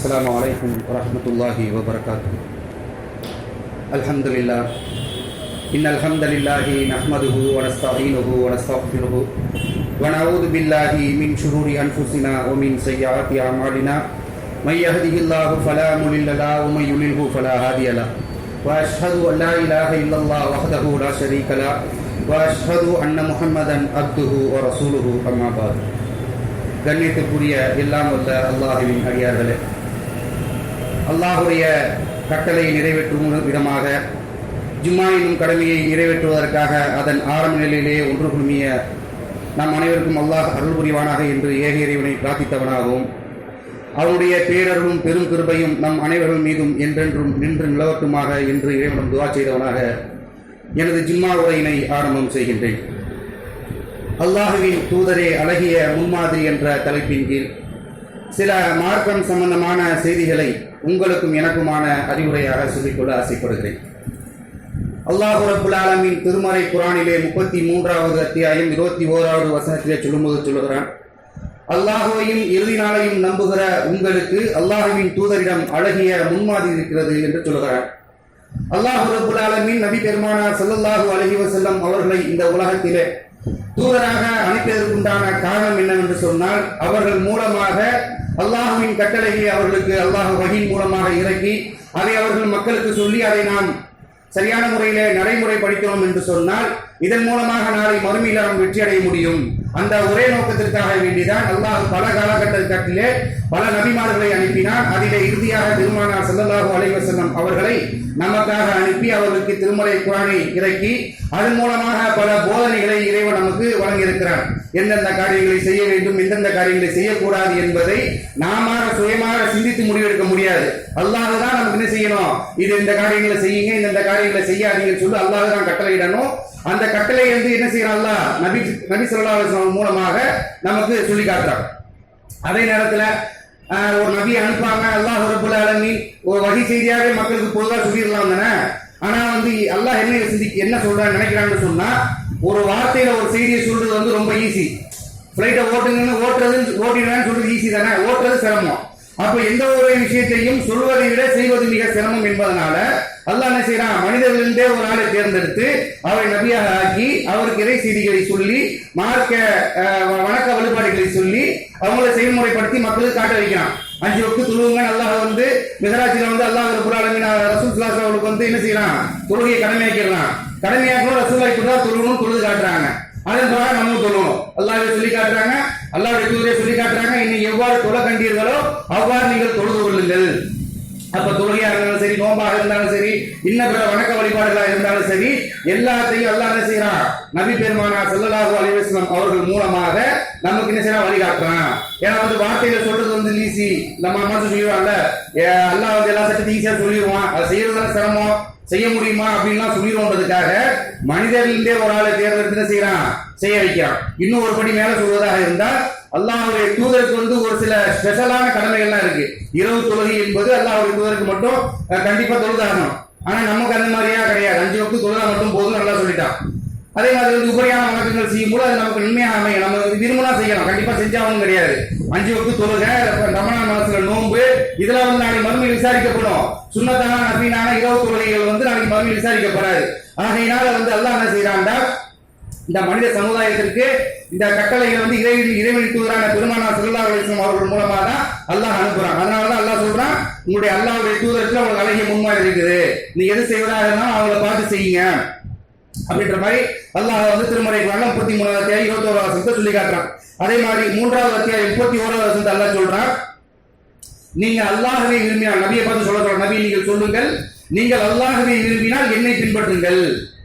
السلام عليكم ورحمة الله وبركاته. الحمد لله إن الحمد لله نحمده ونستعينه ونستغفره ونعوذ بالله من شرور أنفسنا ومن سيئات أعمالنا من يهده الله فلا مضل له ومن يضلل فلا هادي له وأشهد أن لا إله إلا الله وحده لا شريك له وأشهد أن محمدا عبده ورسوله أما بعد. கண்ணியத்துக்குரிய எல்லாம் வல்ல அல்லாஹ்வின் அடியார்களே, அல்லாஹுடைய கட்டளை நிறைவேற்றும் விதமாக ஜும்மா என்னும் கடமையை நிறைவேற்றுவதற்காக அதன் ஆரம்ப நிலையிலேயே ஒன்று குழுமிய நம் அனைவருக்கும் அல்லாஹ் அருள் புரிவானாக என்று ஏக இறைவனை பிரார்த்தித்தவனாகவும் அவருடைய பேரருளும் பெரும் கிருபையும் நம் அனைவர்கள் மீதும் என்றென்றும் நின்று நிலவட்டுமாக என்று இறைவனும் துவா செய்தவனாக எனது ஜும்மா உரையினை ஆரம்பம் செய்கின்றேன். அல்லாஹுவின் தூதரே அழகிய முன்மாதிரி என்ற தலைப்பின் கீழ் சில மார்க்கம் சம்பந்தமான செய்திகளை உங்களுக்கும் எனக்குமான அறிவுரையாக சொல்லிக்கொள்ள ஆசைப்படுகிறேன். அல்லாஹ் ரப்புல் ஆலமீன் திருமறை குர்ஆனிலே 33வது அத்தியாயம் 21வது வசனத்திலே சொல்லும்போது சொல்லுகிறான், அல்லாஹுவையும் இறுதி நாளையும் நம்புகிற உங்களுக்கு அல்லாஹுவின் தூதரிடம் அழகிய முன்மாதிரி இருக்கிறது என்று சொல்லுகிறார். அல்லாஹ் ரப்புல் ஆலமீன் நபி பெருமானார் ஸல்லல்லாஹு அலைஹி வஸல்லம் அவர்களை இந்த உலகத்திலே தூதராக அனுப்பியதற்குண்டான காரணம் என்னவென்று சொன்னால், அவர்கள் மூலமாக அல்லாஹுவின் கட்டளையை அவர்களுக்கு அல்லாஹ் வஹீ மூலமாக இறக்கி அதை அவர்கள் மக்களுக்கு சொல்லி அதை நாம் சரியான முறையிலே நடைமுறைப்படுத்தினோம் என்று சொன்னால் இதன் மூலமாக நாளை மறுமையில் நாம் வெற்றி அடைய முடியும். அந்த ஒரே நோக்கத்திற்காக வேண்டிதான் அல்லாஹ் பல காலகட்டத்திலே பல நபிமார்களை அனுப்பினார். அதிலே இறுதியாக பெருமானார் ஸல்லல்லாஹு அலைஹி வஸல்லம் அவர்களை நமக்காக அனுப்பி அவர்களுக்கு திருமறை குர்ஆனை இறக்கி அதன் மூலமாக பல போதனைகளை இறைவன் நமக்கு வழங்கியிருக்கிறார். எந்தெந்த காரியங்களை செய்ய வேண்டும், எந்தெந்த காரியங்களை செய்யக்கூடாது என்பதை நாம சுயமாக சிந்தித்து முடிவெடுக்க முடியாது. அல்லாஹ் தான் நமக்கு என்ன செய்யணும், இது இந்த காரியங்களை செய்யுங்க, இந்த காரியங்களை செய்யாதீங்கன்னு சொல்லி அல்லாஹ் தான் கட்டளையிடணும். அந்த கட்டளை வந்து என்ன செய்யணும், அல்லாஹ் நபி ஸல்லல்லாஹு அலைஹி வஸல்லம் மூலமாக நமக்கு சொல்லி காட்டுறாங்க. அதே நேரத்தில் ஒரு நபி அனுப்பாங்க, அல்லாஹ் ரப்புல் ஆலமீன் ஒரு வகை செய்தியாகவே மக்களுக்கு பொதுவாக சொல்லிடலாம் தானே. ஆனா வந்து அல்லாஹ் என்ன சொல்றான்னு நினைக்கிறான்னு சொன்னா, ஒரு வார்த்தையில ஒரு செய்தியை சொல்றது வந்து ரொம்ப ஈஸி. பிளைட்டை ஓட்டிடுறேன்னு சொல்றது ஈஸி தானே, ஓட்டுறது சிரமம். அப்ப எந்த ஒரு விஷயத்தையும் சொல்வதை விட செய்வது மிக சிரமம் என்பதனால அல்லாஹ் என்ன செய்யறான், மனிதர்களிடே ஒரு ஆளை தேர்ந்தெடுத்து அவரை நபியாக ஆக்கி அவருக்கு இறை செய்திகளை சொல்லி மார்க்க வணக்க வழிபாடுகளை சொல்லி அவங்களை செயல்முறைப்படுத்தி மக்களுக்கு காட்ட வைக்கிறான். 5 வக்து தொழுவுங்க. அல்லாஹ் வந்து மிஹராஜில வந்து அல்லாஹ் ரப்பல் ஆலமீன் ரசூல் ஸல்லல்லாஹு அலைஹி அவங்களுக்கு வந்து என்ன செய்யறான், தொழுகையை கடமையாக்கிடுறான். கடமையாக்கணும் ரசூலுல்லாஹி கூட தொழுகணும், தொழுது காட்டுறாங்க. அதன் பிறகு நம்ம சொல்லணும். அல்லாஹ்வை சொல்லி காட்டுறாங்க, அல்லாஹ்வுடைய தூதரை சொல்லி காட்டுறாங்க. இன்னும் எவ்வாறு தொழ கண்டீர்களோ அவ்வாறு நீங்கள் தொழுது கொள்ளுங்கள். அப்ப தொழுகையா இருந்தாலும் சரி, நோம்பாக இருந்தாலும் சரி, இன்னும் பிற வணக்க வழிபாடுகளா இருந்தாலும் சரி, எல்லாத்தையும் அல்லாஹ் என்ன செய்யறான், நபி பெருமானார் ஸல்லல்லாஹு அலைஹி வஸல்லம் அவர்கள் மூலமாக நமக்கு என்ன செய்யறான், வழிகாட்டுறான். ஏன்னா வந்து வார்த்தையில சொல்றது வந்து ஈஸி, நம்ம மனசு சொல்லிடுவாங்கல்ல, அல்லாஹ் வந்து எல்லா சட்டத்தையும் ஈஸியா சொல்லிடுவான், அதை செய்யறதுதான் சிரமம், செய்ய முடியுமா அப்படின்லாம் சொல்லிடுவோன்றதுக்காக மனிதர்களிலே ஒரு ஆளை தேர்ந்தெடுத்து செய்யறான், செய்ய வைக்கிறான். இன்னும் ஒரு படி மேல சொல்வதாக இருந்தால் அல்லாஹ்வுடைய தூதருக்கு வந்து ஒரு சில ஸ்பெஷலான கடமைகள்லாம் இருக்கு. இரவு தொழுகை என்பது அல்லாஹ்வுடைய தூதருக்கு மட்டும் கண்டிப்பா தொழுதாகணும். ஆனா நமக்கு அந்த மாதிரியா கிடையாது. 5 வக்து தொழுதா மட்டும் போதும், நல்லா சொல்லிட்டான். அதே மாதிரி வந்து உபரியான வணக்கங்கள் செய்யும் போது அது நமக்கு நன்மையாக அமையும். நம்ம விரும்பினா செய்யலாம், கண்டிப்பா செஞ்சாவும் கிடையாது. 5 வக்து தொழுக, ரமலான் மாசத்துல நோன்பு, இதெல்லாம் வந்து நாளைக்கு மறுமையில் விசாரிக்கப்படும். சுன்னத்தான நபீனான இரவு தொழுகைகள் வந்து நாளைக்கு மறுமையில் விசாரிக்கப்படாது. ஆகையினால வந்து அல்லாஹ் என்ன செய்யறான்டா, இந்த மனித சமுதாயத்திற்கு இந்த கட்டளைகள் வந்து இறைவனின் தூதரான பெருமானார் ஸல்லல்லாஹு அலைஹி வஸல்லம் அவர்கள் மூலமா தான் அல்லாஹ் அனுப்புறான். அதனாலதான் அல்லாஹ் சொல்றான், உங்களுடைய அல்லாஹ்வுடைய தூதருக்கு உங்களுக்கு அழகிய முன்மாதிரி இருக்குது, நீ எது செய்வதாக இருந்தாலும் அவங்கள பார்த்து செய்யுங்க அப்படின்ற மாதிரி அல்லாஹ் வந்து திருமறை குர்ஆன் 33வது அத்தியாயம் 21வது வசனத்தை சொல்லி காட்டுறான். அதே மாதிரி 3வது அத்தியாயம் 31வது வசனத்தை அல்லாஹ் சொல்றான், நீங்க அல்லாஹ்வை விரும்பினால், நபியை பார்த்து சொல்றாங்க, நபி நீங்கள் சொல்லுங்கள், நீங்கள் அல்லாஹ்வை விரும்பினால் என்னை பின்பற்றுங்கள்.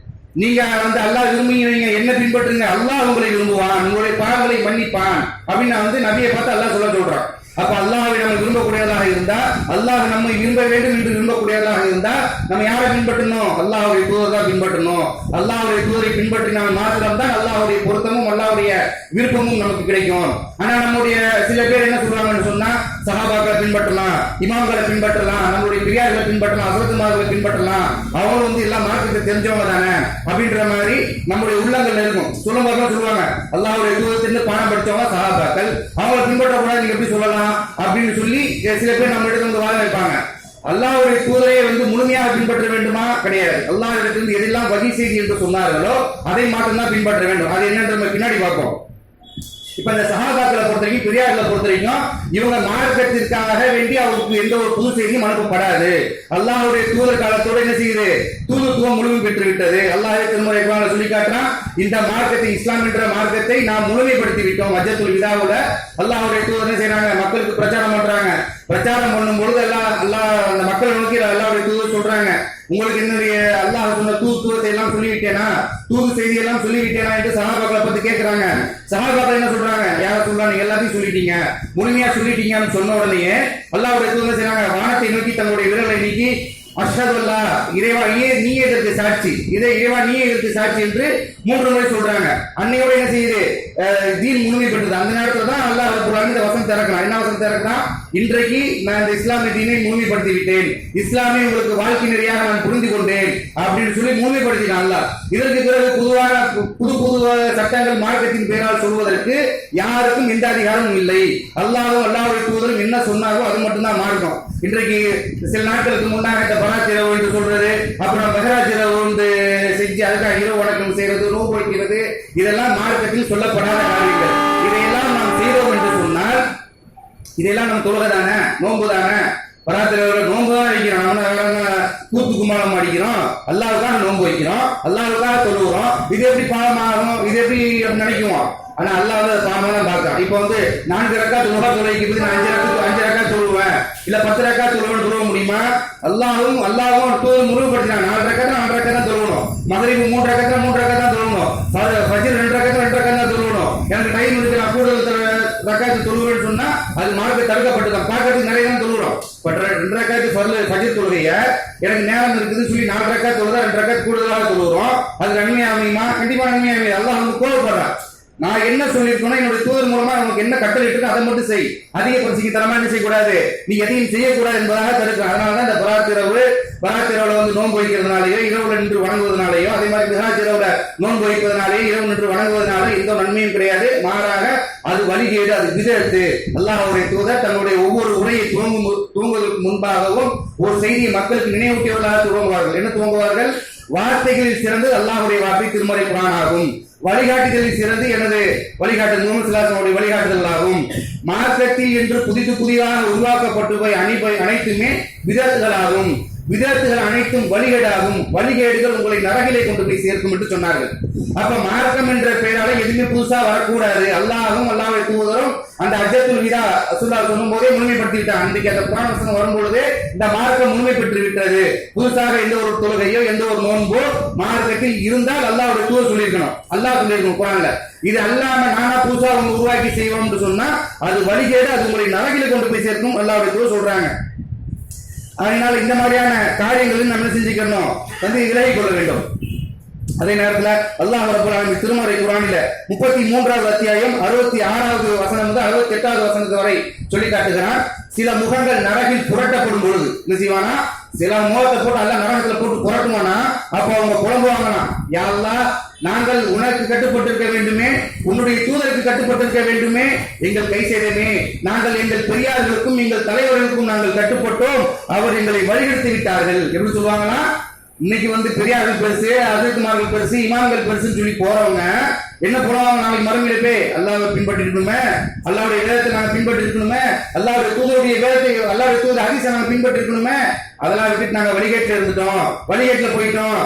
நீங்க வந்து அல்லாஹ் விரும்புகிறீங்க, என்ன பின்பற்றுங்க, அல்லாஹ் உங்களை விரும்புவான், உங்களுடைய பாவங்களை மன்னிப்பான் அப்படின்னு வந்து நபியை பார்த்து அல்லாஹ் சொல்றான். அப்ப அல்லாஹ்வை நம்ம விரும்பக்கூடியதாக இருந்தா, அல்லாஹ் நம்மை விரும்ப வேண்டும் என்று விரும்பக்கூடியதாக இருந்தா நம்ம யாரை பின்பற்றணும், அல்லாஹ்வுடைய தூதரை தான் பின்பற்றணும். அல்லாஹ்வுடைய தூதரை பின்பற்றினால் மாத்திரம் தான் அல்லாஹ்வுடைய பொருத்தமும் அல்லாஹ்வுடைய விருப்பமும் நமக்கு கிடைக்கும். ஆனா நம்முடைய சில பேர் என்ன சொல்றாங்கன்னு சொன்னா, சஹாபாக்களை பின்பற்றலாம், இமாம்களை பின்பற்றலாம், நம்மளுடைய பெரியார்களை பின்பற்றலாம், ஹஸரத்துமார்களை பின்பற்றலாம், அவங்க எல்லா மார்க்கத்தை தெரிஞ்சவங்க தானே அப்படின்ற மாதிரி நம்முடைய உள்ளங்கள் இருக்கும். சொல்லும்போது சொல்லுவாங்க அல்லாஹ்வுடைய தூதத்திலிருந்து பாடம் படிச்சவங்க சஹாபாக்கள், அவங்களை பின்பற்றக்கூடாது நீங்க எப்படி சொல்லலாம் அப்படின்னு சொல்லி சில பேர் நம்ம இடத்துல வாழ வைப்பாங்க. அல்லாஹ்வுடைய தூதரை முழுமையாக பின்பற்ற வேண்டுமா? கிடையாது. அல்லாஹ்விடத்திலிருந்து எதெல்லாம் வகை செய்தி என்று சொன்னார்களோ அதை மட்டும்தான் பின்பற்ற வேண்டும். அது என்னன்ற நம்ம பின்னாடி பார்ப்போம். இப்ப இந்த சஹாபாக்களை பொறுத்த வரைக்கும், பெரியார்களை பொறுத்த வரைக்கும் இவங்க மார்க்கத்திற்காக வேண்டி அவருக்கு எந்த ஒரு புது செய்தியும் அனுப்பப்படாது. அல்லாஹ்வுடைய தூதர் காலத்தோட என்ன செய்யுது? தூதுத்துவம் முழுமை பெற்று விட்டது. அல்லாஹ் திருமறை குர்ஆன்ல சொல்லி காட்டுறான், இந்த மார்க்கத்தை, இஸ்லாம் என்ற மார்க்கத்தை நாம் முழுமைப்படுத்தி விட்டோம். ஹஜ்ஜத்துல் விதாவுல அல்லாஹ்வுடைய தூதர் என்ன செய்றாங்க? மக்களுக்கு பிரச்சாரம் பண்றாங்க. பிரச்சாரம் பண்ணும் பொழுது அல்லாஹ் அந்த மக்களை நோக்கி அல்லாஹ்வுடைய தூதர் சொல்றாங்க, உங்களுக்கு என்னுடைய அல்லாஹ் சொன்ன தூதுத்துவத்தை எல்லாம் சொல்லிவிட்டேனா, தூது செய்தி எல்லாம் சொல்லிவிட்டேனா என்று சஹாபாக்களை பத்தி கேட்கிறாங்க. சஹாபாக்கள் என்ன சொல்றாங்க? யார சொல்லலாம், நீங்க எல்லாத்தையும் சொல்லிட்டீங்க, முழுமையா சொல்லிட்டீங்கன்னு சொன்ன உடனே அல்லாஹ்வுடைய தூதர் செய்றாங்க, வானத்தை நோக்கி தங்களுடைய விரலை நீக்கி அஷ்ஹது அல்லா, இறைவா நீயே இதற்கு சாட்சி, இறைவா நீயே இதற்கு சாட்சி என்று 3 முறை சொல்றாங்க. அன்னையோட என்ன செய்யுது? தீன் முழுமை பெற்றது. அந்த நேரத்துல தான் அல்லாஹ் குர்ஆன்ல இந்த வசனம் திறக்கிறான். என்ன வசனம் திறக்கிறான்? இன்றைக்கு நான் இந்த இஸ்லாமிய தீனை முழுமைப்படுத்தி விட்டேன், இஸ்லாமை உங்களுக்கு வாழ்க்கை நெறியாக நான் புரிந்து கொண்டேன் அப்படின்னு சொல்லி முழுமைப்படுத்தினான் அல்லாஹ். இதற்கு பிறகு புது சட்டங்கள் மார்க்கத்தின் பெயரால் சொல்வதற்கு யாருக்கும் எந்த அதிகாரமும் இல்லை. அல்லாஹ்வும் அல்லாஹ்வுடைய தூதரும் என்ன சொன்னாரோ அது மட்டும்தான் மார்க்கம். இன்றைக்கு சில நாட்களுக்கு முன்னாக இந்த பராத் இரவு என்று சொல்றது, அப்புறம் மெஹராஜ் இரவு செஞ்சு அதுக்காக இரவு வணக்கம் செய்யறது, நோன்பு வைக்கிறது, இதெல்லாம் மார்க்கத்தில் சொல்லப்படாத காரியங்கள். இதையெல்லாம் நாம் செய்தோம் என்று சொன்னால் இதெல்லாம் நம்ம தொழுகை தானே, நோன்பு தானே. பராத் இரவுல நோன்பு தான் வைக்கிறோம், நம்ம கூத்து கும்மாளம் அடிக்கிறோம், அல்லாஹ்வுக்காக நோன்பு வைக்கிறோம், அல்லாஹ்வுக்காக தொழுகிறோம். இது எப்படி பாவமாகும்? இது எப்படி நினைக்குவோம்? ஆனா அல்லாஹ் வந்து பாவமா தான் பார்க்கலாம். இப்போ 4 ரக்காத் தொழுகைக்கு பதில் நான் 5 ரக்காத் தொழுவேன், இல்ல 10 ரக்காத் தொழுவ முடியுமா? அல்லாஹ்வும் முழுமைப்படுத்தினான். 4 ரக்காத் தான் தொழுவணும், மகரிப் 3 ரக்காத் தான் தொழுவணும், ஃபஜ்ர் 2 ரக்காத் தான் தொழுவணும். எனக்கு டைம் இருக்கு, நான் கூடுதல் ரக்காத் தொழுவேன்னு சொன்னா அது மார்க்க தடுக்கப்பட்டுதான். பார்க்கறதுக்கு நிறைய தான் தொழுகிறோம். பட் 2 ரக்காத் ஃபஜ்ர் தொழுகைய எனக்கு நேரம் இருக்குதுன்னு சொல்லி 4 ரக்காத் தொழுதா 2 ரக்காத் கூடுதலாக தொழுகிறோம். அது நன்மை அமையுமா? கண்டிப்பா நன்மை அமையாது. அல்லாஹ் கோவப்படுறான். நான் என்ன சொல்லியிருக்கணும், என்னுடைய தூதர் மூலமா நமக்கு என்ன கட்டளை இருக்கு அதை மட்டும் செய், அதிகப்படுத்தி தரமா என்ன செய்யக்கூடாது, நீ எதையும் செய்யக்கூடாது என்பதாக தடுக்கிறோம். அதனாலதான் இந்த பராத் இரவுல நோன்பு வைக்கிறதுனாலயோ, இரவுல நின்று வணங்குவதனாலேயோ, அதே மாதிரி மிஹராஜ் இரவுல நோன்பு வைப்பதனாலேயோ, இரவு நின்று வணங்குவதனால எந்த நன்மையும் கிடையாது. மாறாக அது வழிகேடு, அது விதத்து. அல்லாஹ்வுடைய தூதர் தன்னுடைய ஒவ்வொரு உரையை துவங்குவதற்கு முன்பாகவும் ஒரு செய்தியை மக்களுக்கு நினைவூட்டியவர்களாக துவங்குவார்கள். என்ன துவங்குவார்கள்? வார்த்தைகளில் சிறந்து அல்லாஹ்வுடைய வார்த்தை திருமறை குர்ஆன் ஆகும். வழிகாட்டுதலில் சிறந்து எனது வழிகாட்டுதல் முஹம்மது ஸல்லல்லாஹு அலைஹி வஸல்லம் வழிகாட்டுதல் ஆகும். மார்க்கத்தில் என்று புதிதாக உருவாக்கப்பட்டுவை அனைத்துமே விதத்துகளாகும். விதத்துகள் அனைத்தும் வழிகேடாகும். வழிகேடுகள் உங்களை நரகிலே கொண்டு போய் சேர்க்கும் என்று சொன்னார்கள். அப்ப மார்க்கம் என்ற பெயரால எதுவுமே புதுசா வரக்கூடாது. அல்லாஹ்வும் அல்லாஹ்வுடைய தூதரும் அந்த ஹஜ்ஜத்துல் விதா ரசூலுல்லாஹ் சொல்லும் போதே முழுமைப்படுத்தி விட்டாங்க. அன்றைக்கு அந்த குர்ஆன் வசனம் வரும்பொழுது இந்த மார்க்கம் முழுமை பெற்று விட்டது. புதுசாக எந்த ஒரு தொழுகையோ எந்த ஒரு நோன்போ மார்க்கத்தில் இருந்தால் அல்லாஹ்வுடைய தூதர் சொல்லியிருக்கணும். அல்லாஹ் சொல்லியிருக்கணும் குர்ஆன்ல. இது அல்லாம நானா புதுசா உருவாக்கி செய்வோம் என்று சொன்னா அது வழிகேடு, அது உங்களை நரகிலே கொண்டு போய் சேர்க்கும் அல்லாஹ்வுடைய தூதர் சொல்றாங்க. அதனால இந்த மாதிரியான காரியங்களில் நம்ம செஞ்சுக்கணும், விலகிக் கொள்ள வேண்டும். அதே நேரத்தில் அல்லாஹ் ரப்பல் ஆலமீன் திருமறை குர்ஆனில் 33வது அத்தியாயம் 66வது வசனம் முதல் 68வது வசனத்து வரை சொல்லி காட்டுகிறான். சில முகங்கள் நரகில் புரட்டப்படும் பொழுது என்ன செய்வானா, சில முகத்தை போட்டு அல்ல நரகத்துல போட்டு புரட்டுவானா, அப்ப அவங்க புலம்புவாங்கன்னா, யா அல்லாஹ் நாங்கள் உனக்கு கட்டுப்பட்டிருக்க வேண்டுமே, உன்னுடைய தூதருக்கு கட்டுப்பட்டிருக்க வேண்டுமே, எங்கள் கை செய்தமே, நாங்கள் எங்கள் பெரியார்களுக்கும் எங்கள் தலைவர்களுக்கும் நாங்கள் கட்டுப்பட்டோம், அவர் எங்களை வழிகெடுத்து விட்டார்கள். எப்படி சொல்லுவாங்கன்னா, இன்னைக்கு பெரியார்கள் பெருசு, ஹஜ்ரத்மார்கள் பெருசு, இமாம்கள் பெருசுன்னு சொல்லி போறவங்க என்ன போடுவாங்க, நாளைக்கு மறுமையில போய் அல்லாஹ்வை பின்பற்றி இருக்கணுமே, அல்லாஹ்வுடைய வேதத்தை நாங்க பின்பற்றி இருக்கணுமே, அல்லாஹ்வுடைய தூதருடைய வேதத்தை, அல்லாஹ்வுடைய தூதர் ஹதீஸை நாங்க பின்பற்றி இருக்கணுமே, அதெல்லாம் விட்டுட்டு நாங்க வழிகேட்டில் இருந்துட்டோம், வழிகேட்டில் போயிட்டோம்,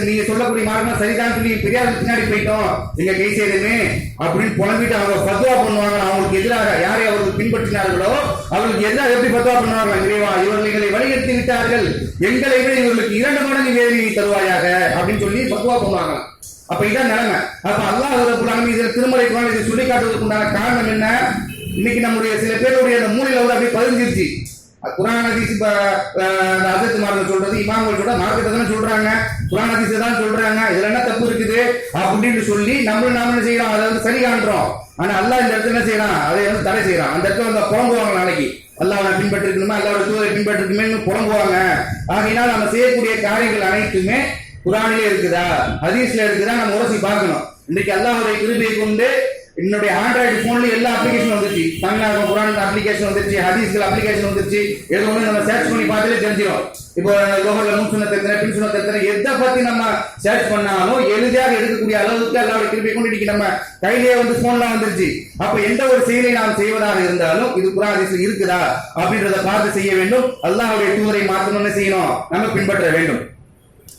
நீங்க சொல்லக்கூடிய மார்க்கம் சரிதான் சொல்லி பெரியாருக்கு பின்னாடி போயிட்டோம், எங்க கை செய்தமே அப்படின்னு புலம்பிட்டு அவங்க ஃபத்வா பண்ணுவாங்க. அவங்களுக்கு எதிராக யாரை அவர்கள் பின்பற்றினார்களோ அவர்களுக்கு எதிராக எப்படி ஃபத்வா பண்ணுவாங்க, இறைவா இவர்கள் எங்களை வழிகெடுத்து விட்டார்கள், எங்களை விட இவர்களுக்கு 2 மடங்கு வேதனை தருவாயாக அப்படின்னு சொல்லி ஃபத்வா பண்ணுவாங்க. அப்ப இதான் நிலைமை. அப்ப அல்லாஹ் ரப்பல் ஆலமீன் இதில் திருமறை குர்ஆனில் இதை சொல்லி காட்டுவதற்கு உண்டான காரணம் என்ன? இன்னைக்கு நம்முடைய சில பேருடைய அந்த மூளையில அப்படியே பதிஞ்சிருச்சு. குர்ஆன் ஹதீஸ் ஹஜ்ரத்மார்கள் சொல்றது, இமாம்கள் சொல்ற மார்க்கத்தை தானே சொல்றாங்க, குர்ஆன் ஹதீஸை தான் சொல்றாங்க, இதுல என்ன தப்பு இருக்குது அப்படின்னு சொல்லி நாம என்ன செய்யறோம், அதை சரி காண்றோம். ஆனா அல்லாஹ் இந்த இடத்துல என்ன செய்யறான், அதை தடை செய்யறான். அந்த இடத்துல புலம்புவாங்க நாளைக்கு, அல்லாஹ்வை பின்பற்றிருக்கணுமா, அல்லாஹ்வுடைய தூதரை பின்பற்றிருக்குமே புலம்புவாங்க. ஆகையினால் நம்ம செய்யக்கூடிய காரியங்கள் அனைத்துமே குர்ஆனிலே இருக்குதா, ஹதீஸ்ல இருக்குதா, நம்ம உரசி பார்க்கணும். இன்னைக்கு அல்லாஹ்வுடைய கிருபையை கொண்டு என்னுடைய ஆண்ட்ராய்டு போன்ல எல்லா அப்ளிகேஷன் வந்துருச்சு. தமிழ்நாடு குர்ஆன் அப்ளிகேஷன் வந்துருச்சு, ஹதீஸ்கள் அப்ளிகேஷன் வந்துருச்சு. எது ஒன்று நம்ம சர்ச் பண்ணி பார்த்தாலே தெரிஞ்சிடும். இப்போ லோகல்ல முன்சுனத் எத்தனை, பின்சுனத் எத்தனை, எதை பத்தி நம்ம சர்ச் பண்ணாலும் எளிதாக எடுக்கக்கூடிய அளவுக்கு அல்லாஹ்வுடைய கிருபையை கொண்டு இன்னைக்கு நம்ம கையிலேயே வந்து போன்லாம் வந்துருச்சு. அப்ப எந்த ஒரு செயலை நாம் செய்வதாக இருந்தாலும் இது குர்ஆன் ஹதீஸ்ல இருக்குதா அப்படின்றத பார்த்து செய்ய வேண்டும். அல்லாஹ்வுடைய தூதரை மாத்திரம் என்ன செய்யணும், நம்ம பின்பற்ற வேண்டும்.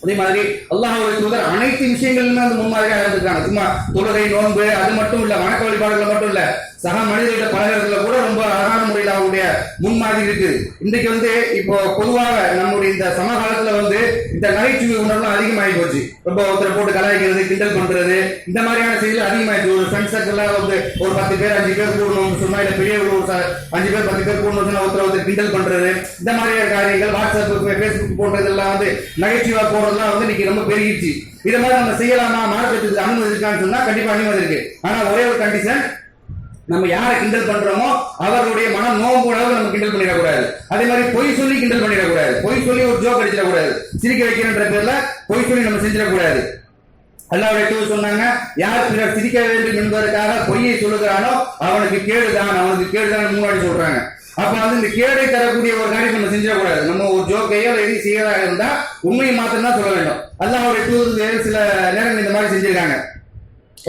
அதே மாதிரி அல்லாஹ்வுடைய தூதர் அனைத்து விஷயங்களிலுமே வந்து முன்மாதிரியாக இருந்திருக்காங்க. சும்மா தொழுகை, நோன்பு அது மட்டும் இல்ல, வணக்க வழிபாடுகள் மட்டும் இல்ல, சக மனிதர்கிட்ட பழகிறதுல கூட ரொம்ப அழகான முறையில் அவருடைய முன்மாதிரி இருக்கு. இன்றைக்கு வந்து இப்போ பொதுவாக நம்முடைய இந்த சமகாலத்துல வந்து இந்த நகைச்சுவை உணர்வு அதிகமாகி போச்சு. ரொம்ப ஒருத்தரை போட்டு கலாய்க்கிறது, கிண்டல் பண்றது, இந்த மாதிரியான செய்திகள் அதிகமாயிடுச்சு. ஒரு ஃப்ரெண்ட்ஸ் சர்க்கிள்ல வந்து ஒரு 10 பேர் 5 பேர் கூடணும் சொன்னா, இல்ல பெரியவர்கள் ஒரு 5 பேர் 10 பேர் கூடணும் சொன்னா ஒருத்தர் கிண்டல் பண்றது, இந்த மாதிரியான காரியங்கள் வாட்ஸ்அப், பேஸ்புக் போன்றதெல்லாம் வந்து நகைச்சுவா போடுறதுலாம் வந்து இன்னைக்கு ரொம்ப பெருகிடுச்சு. இதை மாதிரி நம்ம செய்யலாமா, மார்க்கத்துக்கு அனுமதி இருக்கான்னு சொன்னா கண்டிப்பா அனுமதி இருக்கு. ஆனா ஒரே ஒரு கண்டிஷன், நம்ம யாரை கிண்டல் பண்றோமோ அவர்களுடைய மனம் நோம்பு அளவு நம்ம கிண்டல் பண்ணிடக்கூடாது. அதே மாதிரி பொய் சொல்லி கிண்டல் பண்ணிடக்கூடாது. பொய் சொல்லி ஒரு ஜோக் அடிச்சிடக்கூடாது. சிரிக்க வைக்கிறன்ற பேர்ல பொய் சொல்லி நம்ம செஞ்சிடக்கூடாது. அல்லாஹ்வுடைய தூதர் சொன்னாங்க, யார் பிறர் சிரிக்க வேண்டும் என்பதற்காக பொய்யை சொல்லுகிறானோ அவனுக்கு கேடுதான், அவனுக்கு கேடுதான் முன்னாடி சொல்றாங்க. அப்ப வந்து இந்த கேடை தரக்கூடிய ஒரு காரியம் நம்ம செஞ்சிடக்கூடாது. நம்ம ஒரு ஜோக்கையோ எதையும் செய்யறதாக இருந்தா உண்மையை மாத்திரம் தான் சொல்ல வேண்டும். அல்லாஹ்வுடைய தூதர் சில நேரங்கள் இந்த மாதிரி செஞ்சிருக்காங்க.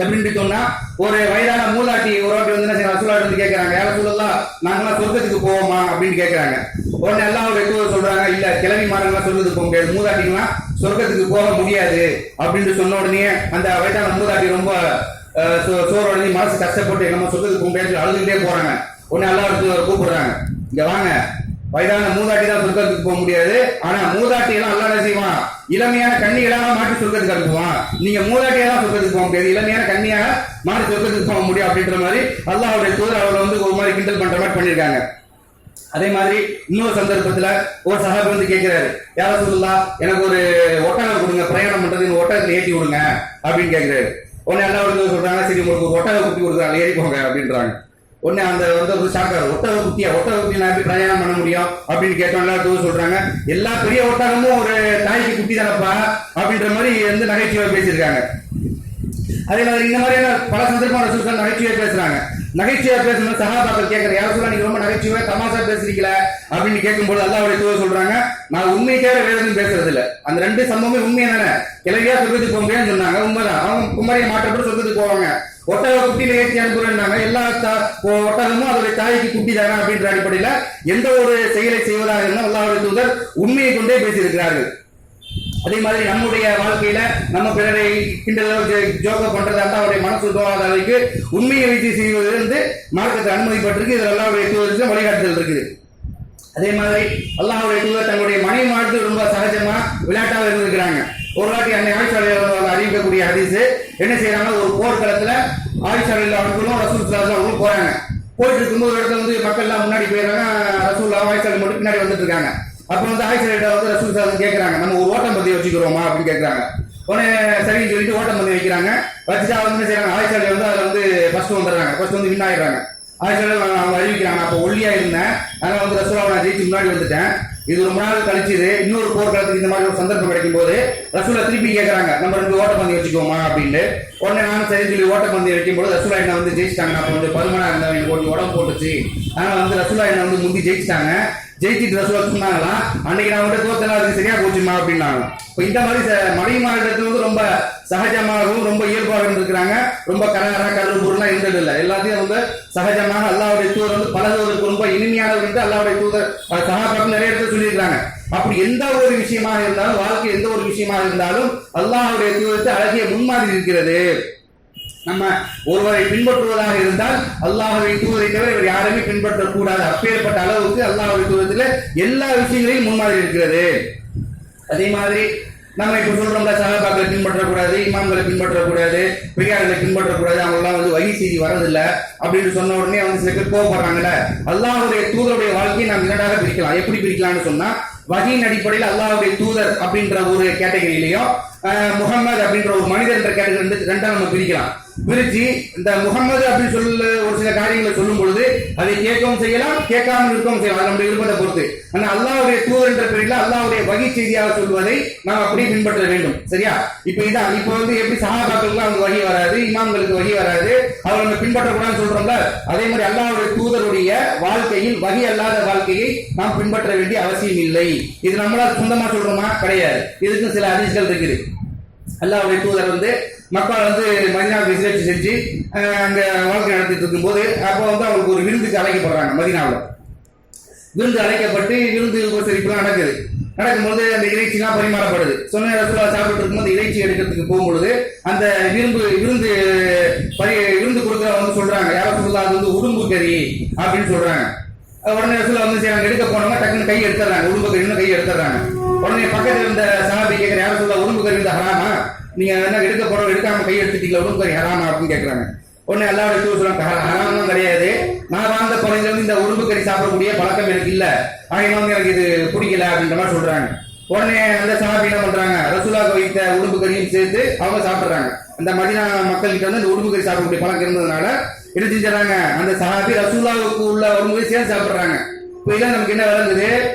எப்படின்னு சொன்னா, ஒரு வயதான மூதாட்டி ஒரு வாட்டி வந்து என்ன செய்ய ரசூலுல்லாஹ் வந்து கேட்கறாங்க, யார சொல்லலாம் நாங்களாம் சொர்க்கத்துக்கு போவோமா அப்படின்னு கேட்கறாங்க. உடனே அல்லாஹ்வுடைய தூதர் சொல்றாங்க, இல்ல கிழவி மாறங்களாம் சொர்க்கத்துக்கு போக முடியாது, மூதாட்டிங்களாம் சொர்க்கத்துக்கு போக முடியாது அப்படின்னு சொன்ன உடனே அந்த வயதான மூதாட்டி ரொம்ப சோர்வடைஞ்சு மனசு கஷ்டப்பட்டு நம்ம சொர்க்கத்துக்கு போக முடியாது அழுதுகிட்டே போறாங்க. உடனே அல்லாஹ்வுடைய தூதர் கூப்பிடுறாங்க, இங்க வாங்க, வயதான மூதாட்டி தான் சொர்க்கத்துக்கு போக முடியாது, ஆனா மூதாட்டி எல்லாம் அல்லாஹ் என்ன செய்வான், இளமையான கன்னிகளாக மாற்றி சொர்க்கத்துக்கு அனுப்புவான். நீங்க மூதாட்டியெல்லாம் சொர்க்கத்துக்கு போக முடியாது, இளமையான கன்னியாக மாற்றி சொர்க்கத்துக்கு போக முடியும் அப்படின்ற மாதிரி அல்லாஹ்வுடைய தூதர் அவரை வந்து ஒரு மாதிரி கிண்டல் பண்ற மாதிரி பண்ணிருக்காங்க. அதே மாதிரி இன்னொரு சந்தர்ப்பத்துல ஒரு சஹாபி வந்து கேட்கிறாரு, யார சொல்லலாம் எனக்கு ஒரு ஒட்டகம் கொடுங்க, பிரயாணம் பண்றது ஒட்டகத்துல ஏற்றி விடுங்க அப்படின்னு கேட்கிறாரு. உடனே அல்லாஹ்வுடைய தூதர் சொல்றாங்க, சரி உங்களுக்கு ஒரு ஒட்டகம் குட்டி கொடுக்குறாங்க, ஏறி போங்க அப்படின்றாங்க. உடனே அந்த வந்து சாக்காரு, ஒட்டக குட்டி நான் எப்படி பிரயாணம் பண்ண முடியும் அப்படின்னு கேட்டோம்ல. தூதர் சொல்றாங்க, எல்லா பெரிய ஒட்டகமும் ஒரு தாய்க்கு குட்டி தானப்பா அப்படின்ற மாதிரி வந்து நகைச்சுவை பேசியிருக்காங்க. அதே மாதிரி இந்த மாதிரியான பல சந்தர்ப்பம் ரசூலுல்லாஹ் நகைச்சுவை பேசுறாங்க. நகைச்சுவை பேசணும் சஹாபாக்கள் கேட்கிற, யார சொல்ல நீங்க ரொம்ப நகைச்சுவை தமாஷா பேசுறீங்களா அப்படின்னு கேட்கும்போது அல்லாஹ்வுடைய தூதர் சொல்றாங்க, நான் உண்மைக்காக வேற எதுவும் பேசுறது இல்ல, அந்த ரெண்டு சம்பவமே உண்மையா தானே, கிளவியா சொர்க்கத்துக்கு போக முடியாதுன்னு சொன்னாங்க, உண்மைதான். அவங்க குமரியை மாற்றப்பட்டு சொர்க்கத்துக்கு போவாங்க. ஒட்டக குட்டியில ஏற்றி அனுப்புறாங்க, எல்லா ஒட்டகமும் அதோடைய தாய்க்கு குட்டி தானே அப்படின்ற அடிப்படையில எந்த ஒரு செயலை செய்வதாக இருந்தால் அல்லாஹ்வுடைய தூதர் உண்மையை கொண்டே பேசியிருக்கிறார்கள். அதே மாதிரி நம்முடைய வாழ்க்கையில நம்ம பிறரை கிண்டலோ ஜோக்க பண்றதா இருந்தால் அவருடைய மனசு தோணாத அளவுக்கு உண்மையை வைத்து செய்வது வந்து மார்க்கத்தை அனுமதிப்பட்டிருக்கு. இதுல அல்லாஹ்வுடைய தூதருக்கு வழிகாட்டுதல் இருக்குது. அதே மாதிரி அல்லாஹ்வுடைய தூதர் தங்களுடைய மனைவி வாழ்த்து ரொம்ப சகஜமா விளையாட்டாக இருந்திருக்கிறாங்க. ஒரு வாட்டி அன்னை ஆயிஷா அறிவிக்கக்கூடிய ஹதீஸ் என்ன செய்யறாங்க, ஒரு போர்க்களத்துல ஆயிஷா அவர்களும் ரசூல் ஸல்லல்லாஹு அலைஹி வஸல்லம் போறாங்க. போயிட்டு இருக்கும்போது ஒரு இடத்துல வந்து மக்கள் எல்லாம் முன்னாடி போயிடுறாங்க, ரசூலுல்லாஹ் ஆயிஷா மட்டும் பின்னாடி வந்துட்டு இருக்காங்க. அப்ப வந்து ஆயிஷா வந்து ரசூல் ஸல்லல்லாஹு அலைஹி கேட்கறாங்க, நம்ம ஒரு ஓட்டம் பந்தயம் வச்சுக்கிறோமா அப்படின்னு கேட்கறாங்க. உடனே சரின்னு சொல்லிட்டு ஓட்டம் பந்தயம் வைக்கிறாங்க. வச்சுட்டு அவங்க என்ன செய்யறாங்க, ஆயிஷா வந்து அதுல வந்து ஃபர்ஸ்ட் வந்துடுறாங்க, ஃபர்ஸ்ட் வந்து வின் ஆயிடுறாங்க. ஆயிஷா அவங்க அறிவிக்கிறாங்க, அப்போ ஒல்லியா இருந்தேன், அதனால வந்து ரசூலுல்லாஹ் நான் ஜெயிச்சு முன்னாடி வந்துட்டேன். இது ரொம்ப நாள் கழிச்சுது, இன்னொரு போர்க்களத்துக்கு இந்த மாதிரி ஒரு சந்தர்ப்பம் கிடைக்கும் போது ரசூலுல்லாஹ் திருப்பி கேட்கறாங்க, நம்ம 2 ஓட்டப்பந்தயம் வச்சுக்கோமா அப்படின்னு. உடனே நானும் சரி சொல்லி ஓட்டப்பந்தயம் வைக்கும் போது ரசூலுல்லாஹ் என்ன வந்து ஜெயிச்சிட்டாங்க. நான் கொஞ்சம் பருமனா இருந்தேன், எனக்கு கொஞ்சம் உடம்பு போட்டுச்சு, அதனால வந்து ரசூலுல்லாஹ் என்ன வந்து முந்தி ஜெயிச்சிட்டாங்க. ஜெயிச்சிட்டு ரசூலுல்லாஹ் சொன்னாங்களா, அன்னைக்கு நான் வந்து தோத்தலாம், அதுக்கு சரியா போச்சுமா அப்படின்னாங்க. இப்போ இந்த மாதிரி மனைவிமாரிடத்துல வந்து ரொம்ப சகஜமாகவும் ரொம்ப இயல்பாக இருந்திருக்கிறாங்க. ரொம்ப கராரா கரு பொருள்லாம் இருந்தது இல்லை, எல்லாத்தையும் வந்து சகஜமாக அல்லாஹ்வுடைய தூதர் வந்து பழகுவதற்கு ரொம்ப இனிமையானவர் என்று அல்லாஹ்வுடைய தூதர் சஹாபாக்கள் நிறைய இடத்துல சொல்லியிருக்காங்க. அப்படி எந்த ஒரு விஷயமாக இருந்தாலும், வாழ்க்கை எந்த ஒரு விஷயமாக இருந்தாலும் அல்லாஹ்வுடைய தூதருக்கு அழகிய முன்மாதிரி இருக்கிறது. நம்ம ஒருவரை பின்பற்றுவதாக இருந்தால் அல்லாஹ்வை தூதரை தவிர இவர் யாருமே பின்பற்றக்கூடாது. அப்பேற்பட்ட அளவுக்கு அல்லாஹ்வுடைய தூதத்துல எல்லா விஷயங்களையும் முன்மாதிரி இருக்கிறது. அதே மாதிரி நம்ம இப்ப சொல்றோம்ல, சஹாபாக்களை பின்பற்றக்கூடாது, இமாம்களை பின்பற்றக்கூடாது, பெரியார்களை பின்பற்றக்கூடாது, அவங்க எல்லாம் வந்து வகி செய்தி வரதில்லை அப்படின்னு சொன்ன உடனே அவங்க சில பேர் கோவப்படுறாங்கல்ல. அல்லாஹ்வுடைய தூதருடைய வாழ்க்கையை நாம் இரண்டாக பிரிக்கலாம். எப்படி பிரிக்கலாம்னு சொன்னா, வகியின் அடிப்படையில் அல்லாஹ்வுடைய தூதர் அப்படின்ற ஒரு கேட்டகரியிலையும், முகமது அப்படின்ற ஒரு மனிதர் என்ற கேட்டகரி ரெண்டா நம்ம பிரிக்கலாம். பிரிச்சு இந்த முகமது அப்படின்னு சொல்ல ஒரு சில காரியங்களை சொல்லும் பொழுது அதை கேட்கவும் செய்யலாம், கேட்காமல் இருக்கவும் செய்யலாம், அது நம்முடைய விருப்பத்தை பொறுத்து. ஆனா அல்லாஹ்வுடைய தூதர் என்ற பெயரில் அல்லாஹ்வுடைய வகை செய்தியாக சொல்வதை நாம் அப்படியே பின்பற்ற வேண்டும். சரியா? இப்ப எப்படி சஹாபாக்களுக்கு அவங்க வகி வராது, இமாம்களுக்கு வகி வராது, அவங்க நம்ம பின்பற்றக்கூடாதுன்னு சொல்றோம்ல, அதே மாதிரி அல்லாஹ்வுடைய தூதருடைய வாழ்க்கையில் வகி அல்லாத வாழ்க்கையை நாம் பின்பற்ற வேண்டிய அவசியம் இல்லை. இது நம்மளால சொந்தமா சொல்றோமா? கிடையாது. இதுக்கு சில ஹதீஸ்கள் இருக்குது. அல்லாஹ்வுடைய தூதர் மக்கள் மதீனாவுக்கு ஹிஜ்ரத் செஞ்சு அங்க வாழ்க்கை நடத்திட்டு இருக்கும்போது அப்போ அவங்களுக்கு ஒரு விருந்துக்கு அழைக்கப்படுறாங்க. மதீனாவில் விருந்து அழைக்கப்பட்டு விருந்து உபசரிப்புலாம் நடக்கும்போது அந்த இறைச்சிலாம் பரிமாறப்படுது. சொன்ன ரசூலுல்லாஹ் சாப்பிட்டு இருக்கும்போது இறைச்சி எடுக்கிறதுக்கு போகும்பொழுது அந்த விருந்து கொடுக்குறவங்க சொல்றாங்க, யார ரசூலுல்லாஹ் அது உடும்பு கறி அப்படின்னு சொல்றாங்க. உடனே ரசூலுல்லாஹ் செய்யறாங்க, எடுக்க போனவங்க டக்குன்னு கை எடுத்துறாங்க, உடும்பு கறின்னு கை எடுத்துறாங்க. உடனே பக்கத்தில் இருந்த சஹாபி கேட்கிற, யார ரசூலுல்லாஹ் உடும்பு கறி இந்த ஹராமா, நீங்க என்ன எடுக்க போறோம் எடுக்காம கை எடுத்துட்டீங்களா, உடும்பு கறி ஹராமா அப்படின்னு கேட்கறாங்க. உடனே அல்லாஹ்வுடைய தூதர் சொல்றாங்க, ஹராமும் கிடையாது, நான் வாழ்ந்த பகுதியில இந்த உடும்பு கறி சாப்பிடக்கூடிய பழக்கம் எனக்கு இல்ல, ஆகினாலும் எனக்கு இது பிடிக்கல அப்படின்ற மாதிரி சொல்றாங்க. உடனே அந்த சஹாபி என்ன பண்றாங்க, ரசூலுல்லாஹ் வைத்த உடும்பு கறியும் சேர்த்து அவங்க சாப்பிடுறாங்க. அந்த மதீனா மக்கள் கிட்ட இந்த உடும்பு கறி சாப்பிடக்கூடிய பழக்கம் இருந்ததுனால என்ன செஞ்சாங்க, அந்த சஹாபி ரசூலுல்லாஹ்வுக்கு உள்ள உடும்பு கறி சேர்த்து சாப்பிடுறாங்க. இப்ப இதான் நமக்கு என்ன விளங்குது,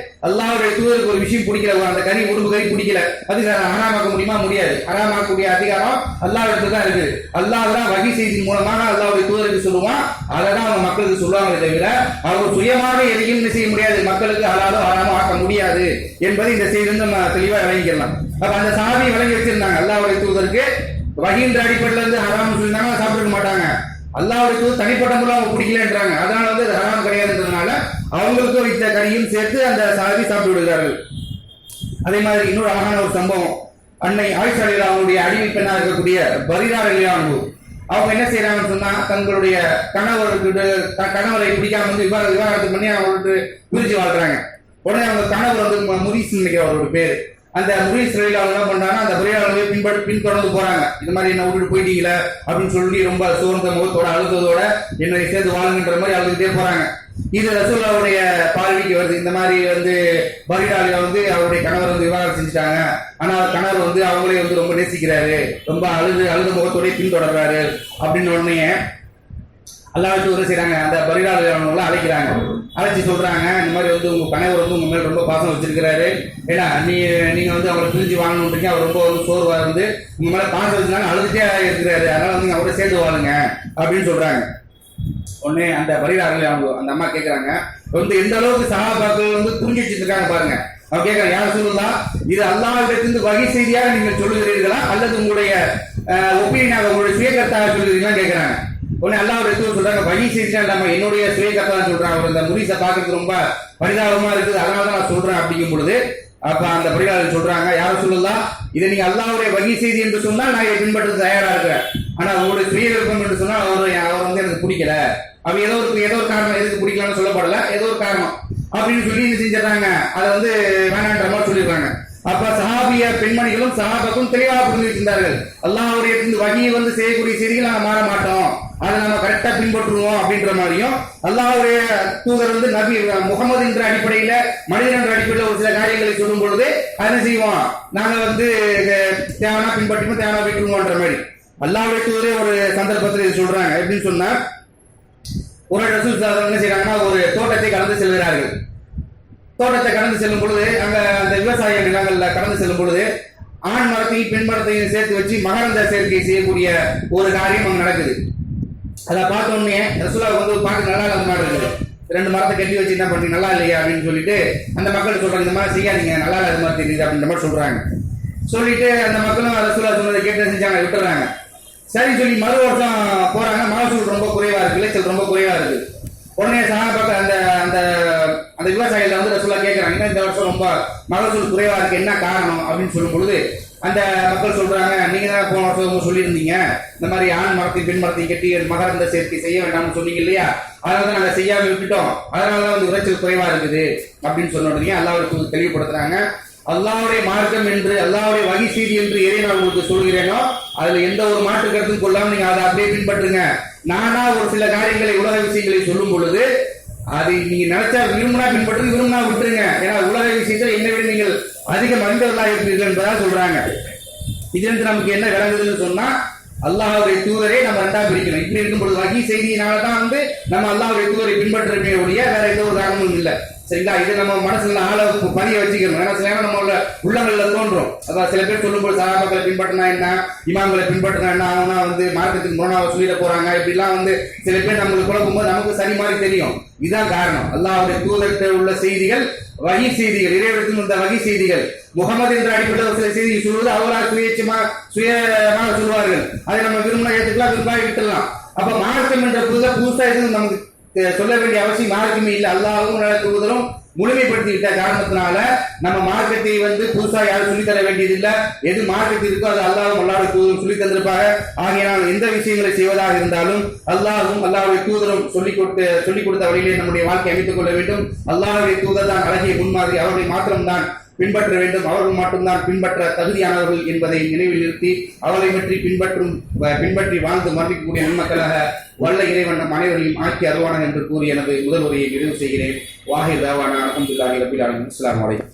அல்லாஹ்வுடைய தூதருக்கு ஒரு விஷயம் பிடிக்கல, அந்த கறி உடும்பு கறி பிடிக்கல, அது ஹராமாக்க முடியுமா? முடியாது. ஹராமாக்கக்கூடிய அதிகாரம் அல்லாஹ்விடத்துல தான் இருக்குது. அல்லாஹ் தான் வகை செய்தியின் மூலமாக அல்லாஹ்வுடைய தூதருக்கு சொல்லுவான், அதைதான் அவங்க மக்களுக்கு சொல்லுவாங்களே தவிர அவங்க சுயமாக எதையும் செய்ய முடியாது, மக்களுக்கு ஹலாலோ ஹராமோ ஆக்க முடியாது என்பதை இந்த செய்தி நம்ம தெளிவா விளங்கிக்கலாம். அப்ப அந்த சாமி விளங்கி வச்சிருந்தாங்க, அல்லாஹ்வுடைய தூதருக்கு வகின்ற அடிப்படையில ஹராம் சொல்லியிருந்தாங்க, சாப்பிட மாட்டாங்க. அல்லாஹ்வுடைய தூதர் தனிப்பட்ட முறையில் அவங்க பிடிக்கலன்றாங்க, அதனால அது ஹராம் கிடையாதுன்றதுனால அவங்களுக்கு வைத்த கறியும் சேர்த்து அந்த சாஹாபி சாப்பிட்டு விடுகிறார்கள். அதே மாதிரி இன்னொரு அழகான ஒரு சம்பவம், அன்னை ஆயிஷா ரலியல்லாஹு அவங்களுடைய அடிமை பெண்ணாக இருக்கக்கூடிய பரீரா ரலியல்லாஹு அவங்க என்ன செய்யறாங்கன்னு சொன்னா, தங்களுடைய கணவரை பிடிக்காம விவாகரத்து பண்ணி அவங்களுக்கு பிரிச்சு வாழ்றாங்க. உடனே அவங்க கணவர் முரீஸ் நினைக்கிற அவரோட பேரு, அந்த முரீஸ் ரலியல்லாஹு என்ன பண்றாங்க, அந்த பரீராவை பின்தொடர்ந்து போறாங்க. இந்த மாதிரி என்ன விட்டுட்டு போயிட்டீங்களே அப்படின்னு சொல்லி ரொம்ப சோர்ந்த முகத்தோட அழுத்தத்தோட என்னை சேர்ந்து வாழுங்கன்ற மாதிரி அழுதுகிட்டே போறாங்க. இது ரசூலுல்லாஹ்வுடைய பார்வைக்கு வருது. இந்த மாதிரி பரீராவில அவருடைய கணவர் விவாகரத்து செஞ்சுட்டாங்க, ஆனா கணவர் அவங்களே ரொம்ப நேசிக்கிறாரு, ரொம்ப அழுத முகத்தோட பின்தொடர்றாரு அப்படின்னு உடனே அல்லாஹ்வுடைய தூதர் செய்றாங்க, அந்த பரீராவில அவங்கள அழைக்கிறாங்க. அழைச்சி சொல்றாங்க, இந்த மாதிரி உங்க கணவர் உங்க மேல ரொம்ப பாசம் வச்சிருக்கிறாரு, ஏன்னா நீங்க அவரை பிரிஞ்சு வாழணுன்றீங்க, அவர் ரொம்ப சோர்வா உங்க மேல பாசம் வச்சுனாங்க, அழுதுட்டே இருக்கிறாரு, அதனால அவரை சேர்ந்து வாழுங்க அப்படின்னு சொல்றாங்க. உடனே அந்த பரீராவில அந்த அம்மா கேட்கிறாங்க, எந்த அளவுக்கு சஹாபாக்கள் புரிஞ்சு வச்சிருக்காங்க பாருங்க. அவங்க கேட்கறாங்க, யார ரசூலுல்லாஹ் இது அல்லாஹ்விடத்திலிருந்து வகை செய்தியாக நீங்கள் சொல்லுகிறீர்களா அல்லது உங்களுடைய ஒப்பீனியனாக உங்களுடைய சுயகர்த்தாக சொல்லுகிறீங்களா கேட்கிறாங்க. உடனே அல்லாஹ்வுடைய தூதர் சொல்றாங்க, வகை செய்தியா இல்லாம என்னுடைய சுயகர்த்தா தான் சொல்றாங்க, அவர் இந்த முரீஸை பார்க்கறதுக்கு ரொம்ப பரிதாபமா இருக்குது, அதனால தான் நான் சொல்றேன் அப்படிங்கும் பொழுது அப்ப அந்த பரீராவில் சொல்றாங்க, யார ரசூலுல்லாஹ் இதை நீங்க அல்லாஹ்வுடைய வகை செய்தி என்று சொன்னால் நான் இதை பின்பற்ற தயாரா இருக்கிறேன், ஆனா உங்களுடைய சுய விருப்பம் என்று சொன்னா அவர் எனக்கு பிடிக்கல, அப்ப ஏதோ ஒரு காரணம், எதுக்கு பிடிக்கலாம்னு சொல்லப்படல, ஏதோ ஒரு காரணம் அப்படின்னு சொல்லி என்ன செஞ்சிடறாங்க, அதை வேணான்ற மாதிரி சொல்லிடுறாங்க. அப்ப சஹாபிய பெண்மணிகளும் சஹாபாக்கும் தெளிவாக புரிந்து வச்சிருந்தார்கள், அல்லாஹ்வுடைய வகையை செய்யக்கூடிய செய்திகள் நாங்க மாற மாட்டோம், அதை நம்ம கரெக்டா பின்பற்றுவோம் அப்படின்ற மாதிரியும், அல்லாஹ்வுடைய தூதர் நபி முகமது என்ற அடிப்படையில மனிதன் என்ற அடிப்படையில ஒரு சில காரியங்களை சொல்லும் பொழுது அதை செய்வோம், நாங்க தேவனா பின்பற்றுவோம், தேவனா விட்டுருவோம்ன்ற மாதிரி அல்லாஹ்வுடைய தூதரே ஒரு சந்தர்ப்பத்தில் இது சொல்றாங்க. எப்படின்னு சொன்னா, ஒரு ரசூல் என்ன செய்யறாங்கன்னா, ஒரு தோட்டத்தை கடந்து செல்கிறார்கள். தோட்டத்தை கடந்து செல்லும் பொழுது அங்க அந்த விவசாய நிலங்கள்ல கடந்து செல்லும் பொழுது ஆண் மரத்தையும் பெண் மரத்தையும் சேர்த்து வச்சு மகரந்த சேர்க்கை செய்யக்கூடிய ஒரு காரியம் அங்க நடக்குது. அதை பார்த்த உடனே ரசூலுல்லாஹ் பார்க்க நல்லா இல்லாத மாதிரி இருக்குது, ரெண்டு மரத்தை கட்டி வச்சு என்ன பண்ணி நல்லா இல்லையா அப்படின்னு சொல்லிட்டு அந்த மக்கள் சொல்றாங்க, இந்த மாதிரி செய்யாதீங்க, நல்லா இல்லாத மாதிரி தெரியுது அப்படின்ற மாதிரி சொல்றாங்க. சொல்லிட்டு அந்த மக்களும் ரசூலுல்லாஹ் சொன்னதை கேட்டு செஞ்சாங்க, விட்டுறாங்க. சரி சொல்லி மறு வருஷம் போறாங்க, மகசூல் ரொம்ப குறைவா இருக்கு, விளைச்சல் ரொம்ப குறைவா இருக்கு. உடனே சஹாபாக்கள் அந்த விவசாயில ரசூலுல்லாஹ் கேட்கறாங்க, இந்த வருஷம் ரொம்ப மகசூல் குறைவா இருக்கு, என்ன காரணம் அப்படின்னு சொல்லும் பொழுது அந்த மக்கள் சொல்றாங்க, நீங்க தான் போன வருஷம் சொல்லியிருந்தீங்க, இந்த மாதிரி ஆண் மரத்தையும் பெண் மரத்தையும் கட்டி மகரந்த சேர்க்கை செய்ய வேண்டாம்னு சொன்னீங்க இல்லையா, அதனாலதான் நாங்க செய்யாம விட்டுட்டோம், அதனாலதான் விளைச்சல் குறைவா இருக்குது அப்படின்னு சொன்ன உடனே அல்லாஹ்வுடைய தெளிவுபடுத்துறாங்க, அல்லாஹ்வுடைய மார்க்கம் என்று அல்லாஹ்வுடைய வகை செய்தி என்று எதை நான் உங்களுக்கு சொல்கிறேனோ அதுல எந்த ஒரு மாற்று கருத்தும் கொள்ளாம நீங்க அதை அப்படியே பின்பற்றுங்க. நானா ஒரு சில காரியங்களை உலக விஷயங்களை சொல்லும் பொழுது அதை நீங்க நினைச்சா விரும்பினா பின்பற்று, விரும்பினா விட்டுருங்க, ஏன்னா உலக விஷயத்தில் என்னை விட நீங்கள் அதிகம் அறிந்தவர்களாக இருக்கிறீர்கள் என்பதாக சொல்றாங்க. இதிலிருந்து நமக்கு என்ன விளங்குதுன்னு சொன்னா, அல்லாஹ்வுடைய தூதரை நம்ம ரெண்டா பிரிக்கணும். இப்படி இருக்கும் பொழுது வகி செய்தியினாலதான் நம்ம அல்லாஹ்வுடைய தூதரை பின்பற்றவே ஒழிய வேற எந்த ஒரு காரணமும் இல்லை. சரிங்களா? இது நம்ம மனசுல ஆள பதிய வச்சுக்கணும். ஏன்னா சில நேரம் நம்ம உள்ளங்கள்ல தோன்றும். அதான் சில பேர் சொல்லும்போது சஹாபாக்களை பின்பற்றினா என்ன, இமாம்களை பின்பற்றினா என்ன, அவனா மார்க்கத்துக்கு முரணாக சொல்லிட போறாங்க, இப்படிலாம் சில பேர் நம்மளுக்கு குழப்பும்போது நமக்கு சரி மாதிரி தெரியும். இதுதான் காரணம். அல்லாஹ்வுடைய தூதர்கிட்ட உள்ள செய்திகள் வகி செய்திகள், இறைவனத்தில் வந்த வகி செய்திகள். முகமது என்ற அடிப்படையில் சில செய்தி சொல்வது அவரால் சுயமாக சொல்வார்கள். அதை நம்ம விரும்பினா ஏற்றுக்கலாம், விரும்பாக விட்டுலாம். அப்ப மார்க்கம் என்ற புதுசா எதுவும் நமக்கு சொல்ல வேண்டிய அவசியம் மார்க்கமே இல்லை. அல்லாஹ்வும் தூதரும் முழுமைப்படுத்தி விட்ட காரணத்தினால நம்ம மார்க்கத்தை புதுசா யாரும் சொல்லித் தர வேண்டியது இல்லை. எது மார்க்கத்தில் இருக்கோ அது அல்லாஹ்வும் அல்லாஹ்வுடைய தூதரும் சொல்லி தந்திருப்பாங்க. ஆகையினால் எந்த விஷயங்களை செய்வதாக இருந்தாலும் அல்லாஹ்வும் அல்லாஹ்வுடைய தூதரும் சொல்லிக் கொடுத்த வழியிலே நம்முடைய வாழ்க்கை அமைத்துக் கொள்ள வேண்டும். அல்லாஹ்வுடைய தூதர் தான் அழகிய முன்மாதிரி. அவர்களை மாத்திரம்தான் பின்பற்ற வேண்டும். அவர்கள் மட்டும்தான் பின்பற்ற தகுதியானவர்கள் என்பதை நினைவில் நிறுத்தி அவர்களை பற்றி பின்பற்றி வாழ்ந்து மரணிக்கக்கூடிய நன்மக்களாக வல்ல இறைவன் நம் அனைவரையும் ஆக்கி அருவானாக என்று கூறி எனது முதல் உரையை நிறைவு செய்கிறேன். வாஹிர் தாவானா அல்ஹம்துலில்லாஹி ரப்பில் ஆலமீன். அஸ்ஸலாமு அலைக்கும்.